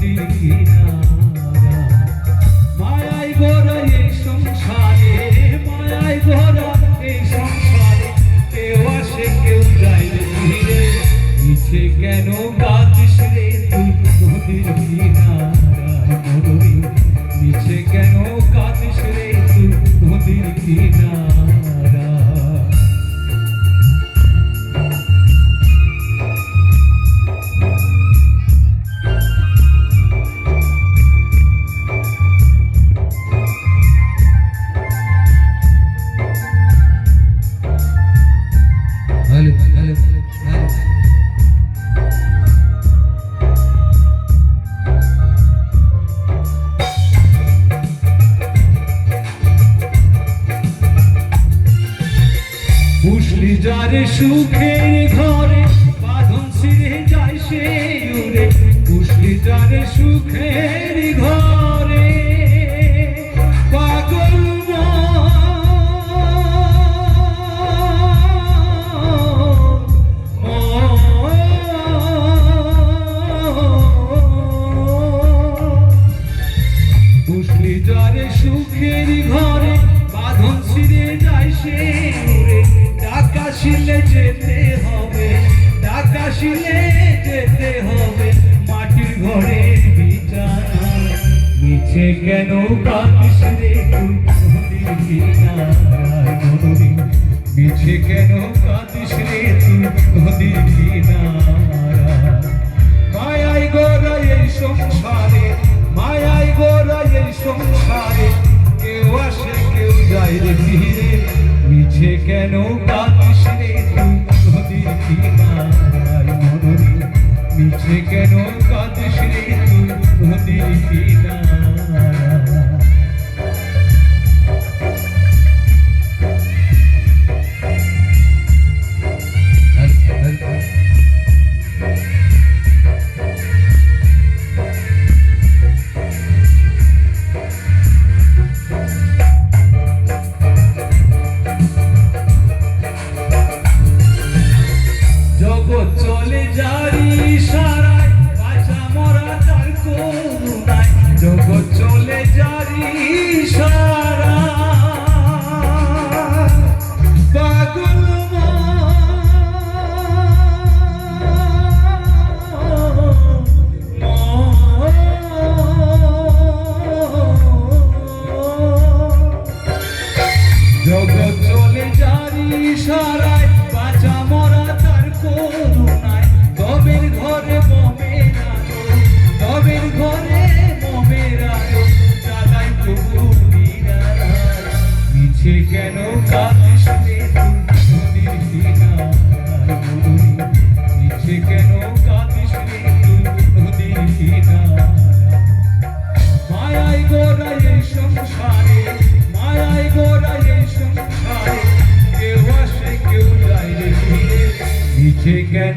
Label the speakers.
Speaker 1: নদীর কিনারা। মায়ায় গড়া এই সংসারে, মায়ায় গড়া এই সংসারে, কেউ আসে কেউ যায় রে ফিরে। মিছে কেন কাঁদিস রে তুই নদীর কিনারায় মরুরি, মিছে কেন কাঁদিস রে তুই নদীর কিনারা। বুঝলি যারে সুখের ঘরে বাঁধন ছিঁড়ে যায় সে উড়ে, বুঝলি যারে সুখের ঘরে পাগল বুঝলি যারে সুখের ঘরে বাঁধন ছিঁড়ে যায় সে উড়ে। ডাকাশিলে যেতে হবে, ডাকাশিলে যেতে হবে মাটির ঘরের বিছানা। মিছে কেন কাঁদিস রে তুই নদীর কিনারায় মরুরি, মিছে কেন কাঁদিস রে তুই নদীর কিনারা। মায়ায় গড়া এই সংসারে, মায়ায় গড়া এই সংসারে, কেউ আসে কেউ যায় রে ফিরে। মিছে কেন কাঁদিস রে তুই নদীর কিনারায় মরুরি, মিছে কেন কাঁদিস রে তুই নদীর কিনারা। চলে যারি সারায় বাঁচা মরা তার করুণায়, জগৎ চলে যারি সারা পাগল জগৎ চলে যারি সারায় বাঁচা মরা তার করুণায়। তবের ঘরে মমের আলো, তবের ঘরে মমের আলো জ্বালাই তবু নিরালায়। মিছে কেন কাঁদিস রে তুই নদীর কিনারায় মরুরি, মিছে কেন কাঁদিস রে তুই নদীর কিনারা। মায়ায় গড়া এই সংসারে, মায়ায় গড়া এই সংসারে, কেউ আসে কেউ যায় রে ফিরে। মিছে কেন